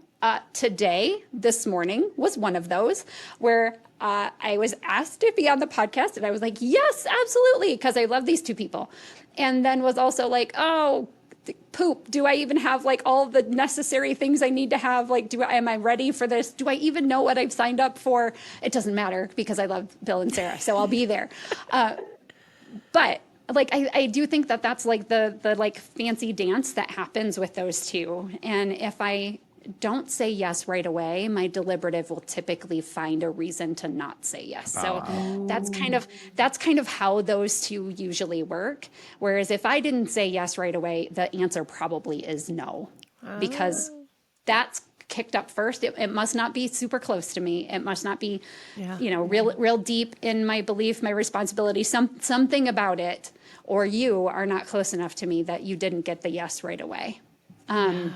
This morning was one of those where I was asked to be on the podcast, and I was like, yes, absolutely, because I love these two people. And then was also like, oh, poop. Do I even have like all the necessary things I need to have? Like, am I ready for this? Do I even know what I've signed up for? It doesn't matter because I love Bill and Sarah, so I'll be there. But like I do think that that's like the like fancy dance that happens with those two. And if I don't say yes right away, my deliberative will typically find a reason to not say yes. So that's kind of how those two usually work. Whereas if I didn't say yes right away, the answer probably is no, because that's kicked up first. It must not be super close to me. It must not be, Yeah. real deep in my belief, my responsibility, something about it, or you are not close enough to me that you didn't get the yes right away. I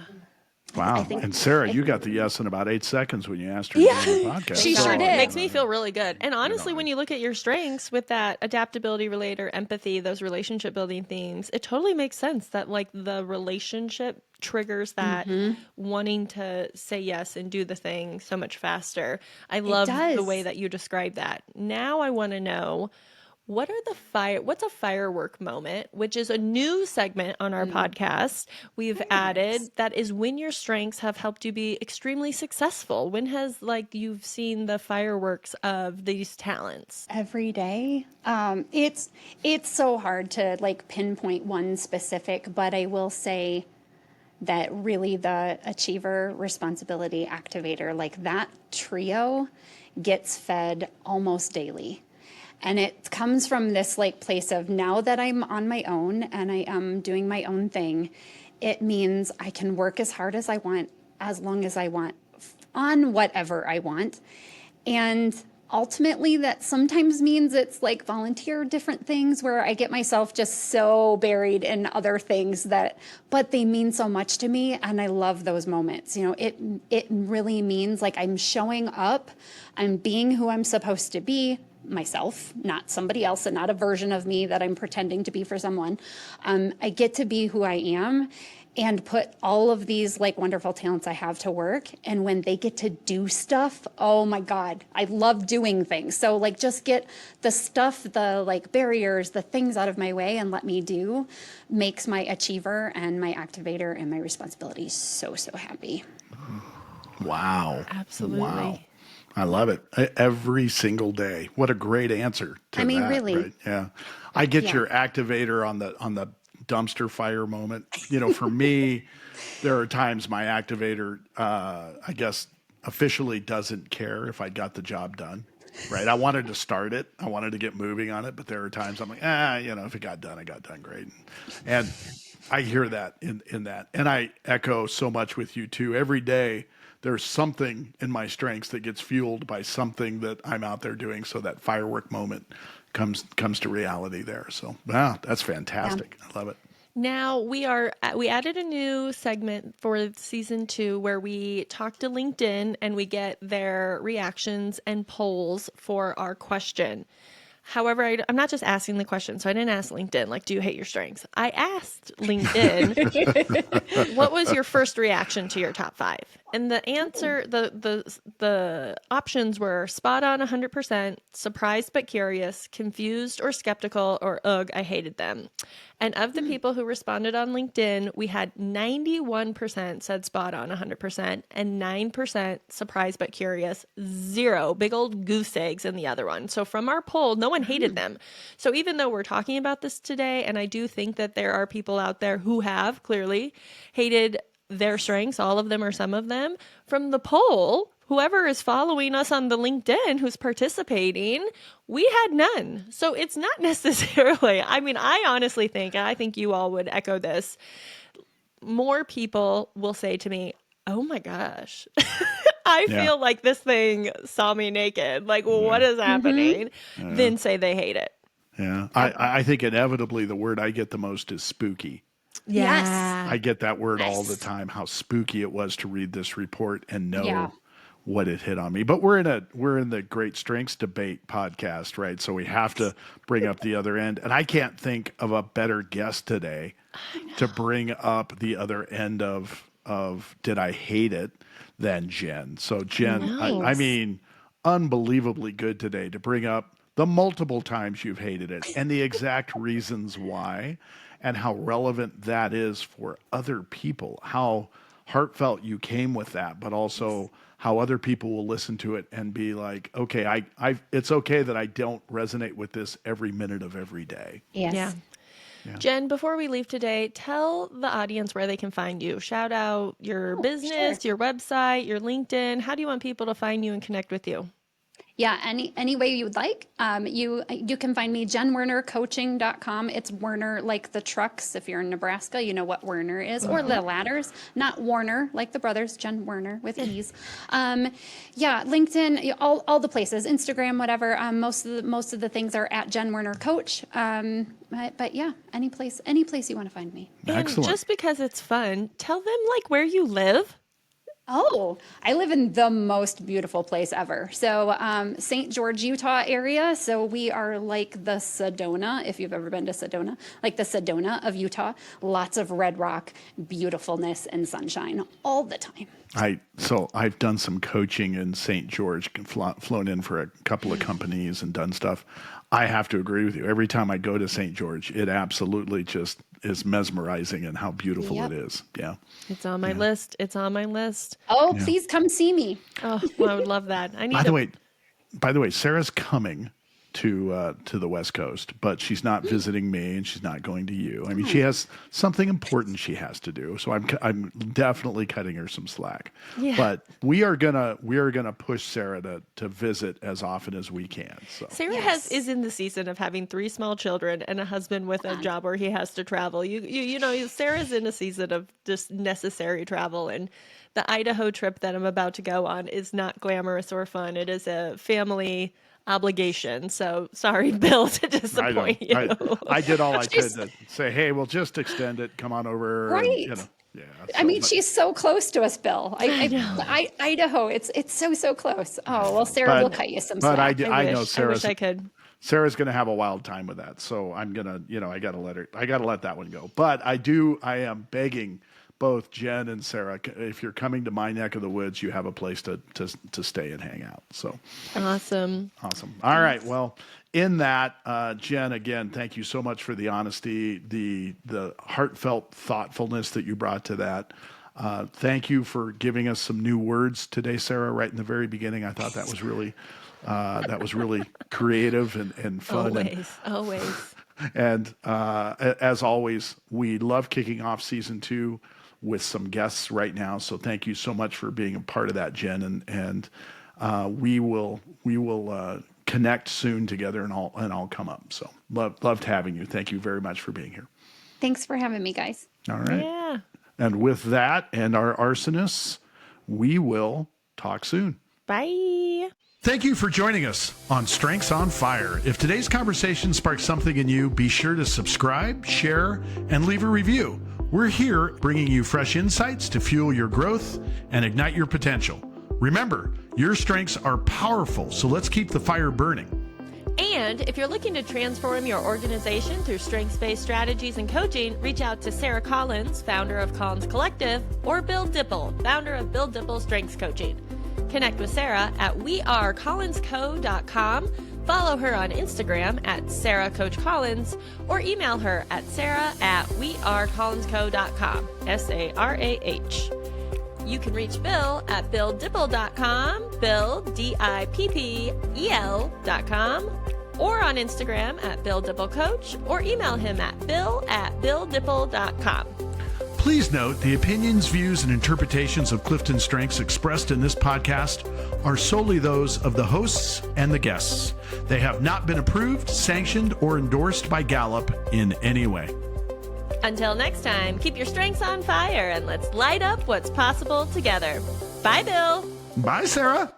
Wow. think, And Sarah, you got the yes in about 8 seconds when you asked her to yeah, be on the podcast. she Thank sure God. did. It makes me feel really good. And honestly, know. when you look at your strengths with that adaptability, relator, empathy, those relationship building themes, it totally makes sense that like the relationship triggers that wanting to say yes and do the thing so much faster. I It love the way does. that you describe that. Now I want to know what's a firework moment, which is a new segment on our podcast we've Fireworks. added that is when your strengths have helped you be extremely successful. When has like you've seen the fireworks of these talents? Every day. It's so hard to like pinpoint one specific, but I will say that really the achiever, responsibility, activator, like that trio gets fed almost daily. And it comes from this like place of now that I'm on my own and I am doing my own thing, it means I can work as hard as I want, as long as I want, on whatever I want. And ultimately that sometimes means it's like volunteer different things where I get myself just so buried in other things but they mean so much to me. And I love those moments. It really means like I'm showing up, I'm being who I'm supposed to be, myself, not somebody else, and not a version of me that I'm pretending to be for someone. I get to be who I am and put all of these like wonderful talents I have to work. And when they get to do stuff, oh my God, I love doing things. So like just get the stuff, the like barriers, the things out of my way and let me do makes my achiever and my activator and my responsibility so, so happy. Wow. Wow. Absolutely. I love it. Every single day. What a great answer to I mean, that, really. right? Yeah. I get Yeah. your activator on the dumpster fire moment. For me, there are times my activator I guess officially doesn't care if I got the job done. Right. I wanted to start it. I wanted to get moving on it, but there are times I'm like, if it got done, I got done great. And I hear that in that. And I echo so much with you too. Every day there's something in my strengths that gets fueled by something that I'm out there doing. So that firework moment comes to reality there. So wow, that's Yeah. fantastic. I love it. Now we added a new segment for season 2 where we talk to LinkedIn and we get their reactions and polls for our question. However, I'm not just asking the question. So I didn't ask LinkedIn, like, do you hate your strengths? I asked LinkedIn, what was your first reaction to your top 5? And the answer, the options were spot on 100%, surprised but curious, confused or skeptical, or ugh, I hated them. And of the people who responded on LinkedIn, we had 91% said spot on 100% and 9% surprised but curious, 0 big old goose eggs in the other one. So from our poll, no one hated them. So even though we're talking about this today, and I do think that there are people out there who have clearly hated their strengths, all of them or some of them, from the poll, whoever is following us on the LinkedIn who's participating, we had none. So it's not necessarily, I mean, I honestly think, and I think you all would echo this, more people will say to me, oh my gosh, I Yeah. feel like this thing saw me naked. Like, what Yeah. is happening? Then say they hate it. Yeah. I think inevitably the word I get the most is spooky. Yes. Yeah. I get that word all the Yes. time, how spooky it was to read this report and Yeah. know what it hit on me. But we're in the great strengths debate podcast, right? So we have to bring up the other end. And I can't think of a better guest today to bring up the other end of did I hate it than Jen. So Jen, I Nice. mean, unbelievably good today to bring up the multiple times you've hated it and the exact reasons why and how relevant that is for other people, how heartfelt you came with that, but also how other people will listen to it and be like, okay, it's okay that I don't resonate with this every minute of every day. Yeah. Yes. Yeah. Jen, before we leave today, tell the audience where they can find you. Shout out your Oh, sure. business, your website, your LinkedIn. How do you want people to find you and connect with you? Yeah, any way you would like. You can find me jenwernercoaching.com. It's Werner like the trucks. If you're in Nebraska, you know what Werner is, or the ladders, not Warner like the brothers, Jen Werner with E's. Yeah, LinkedIn, all the places, Instagram, whatever. Most of the things are at Jen Werner Coach. But yeah, any place you want to find me. And Excellent. just because it's fun, tell them like where you live. Oh, I live in the most beautiful place ever. So, St. George, Utah area. So we are like the Sedona, if you've ever been to Sedona, like the Sedona of Utah. Lots of red rock, beautifulness, and sunshine all the time. I've done some coaching in St. George, flown in for a couple of companies and done stuff. I have to agree with you. Every time I go to St. George, it absolutely just is mesmerizing and how beautiful it Yep. is. Yeah. It's on my Yeah. list. It's on my list. Oh, Yeah. please come see me. Oh, well, I would love that. I By need the to. way, by the way, Sarah's coming to the West Coast, but she's not visiting me, and she's not going to you. I mean, she has something important she has to do, so I'm definitely cutting her some slack. Yeah. But we are gonna push Sarah to visit as often as we can. So Sarah is Yes. in the season of having 3 small children and a husband with a job where he has to travel. You know, Sarah's in a season of just necessary travel, and the Idaho trip that I'm about to go on is not glamorous or fun. It is a family obligation. So sorry, Bill, to I know. disappoint you. I did all I could She's to say, hey, we'll just extend it. Come on over, and right. yeah. I So, mean, she's so close to us, Bill. I know. Idaho, it's so close. Oh, well, Sarah will but cut you some but slack. I know I wish I could. Sarah's gonna have a wild time with that. So I'm gonna, I gotta let that one go. But I am begging both Jen and Sarah, if you're coming to my neck of the woods, you have a place to stay and hang out. So Awesome. awesome. All right. Well, in that, Jen, again, thank you so much for the honesty, the heartfelt thoughtfulness that you brought to that. Thank you for giving us some new words today, Sarah. Right in the very beginning, I thought that was really creative and fun. Always. And as always, we love kicking off season 2 with some guests right now. So thank you so much for being a part of that, Jen. And we will connect soon together, and I'll come up. So loved having you. Thank you very much for being here. Thanks for having me, guys. All right. Yeah. And with that and our arsonists, we will talk soon. Bye. Thank you for joining us on Strengths on Fire. If today's conversation sparked something in you, be sure to subscribe, share, and leave a review. We're here bringing you fresh insights to fuel your growth and ignite your potential. Remember, your strengths are powerful, so let's keep the fire burning. And if you're looking to transform your organization through strengths-based strategies and coaching, reach out to Sarah Collins, founder of Collins Collective, or Bill Dippel, founder of Bill Dippel Strengths Coaching. Connect with Sarah at wearecollinsco.com. Follow her on Instagram at SarahCoachCollins, or email her at sarah@wearecollinsco.com, SARAH. You can reach Bill at BillDippel.com, Bill, DIPPEL.com, or on Instagram at Bill Dippel Coach, or email him at bill@BillDippel.com. Please note the opinions, views, and interpretations of Clifton Strengths expressed in this podcast are solely those of the hosts and the guests. They have not been approved, sanctioned, or endorsed by Gallup in any way. Until next time, keep your strengths on fire and let's light up what's possible together. Bye, Bill. Bye, Sarah.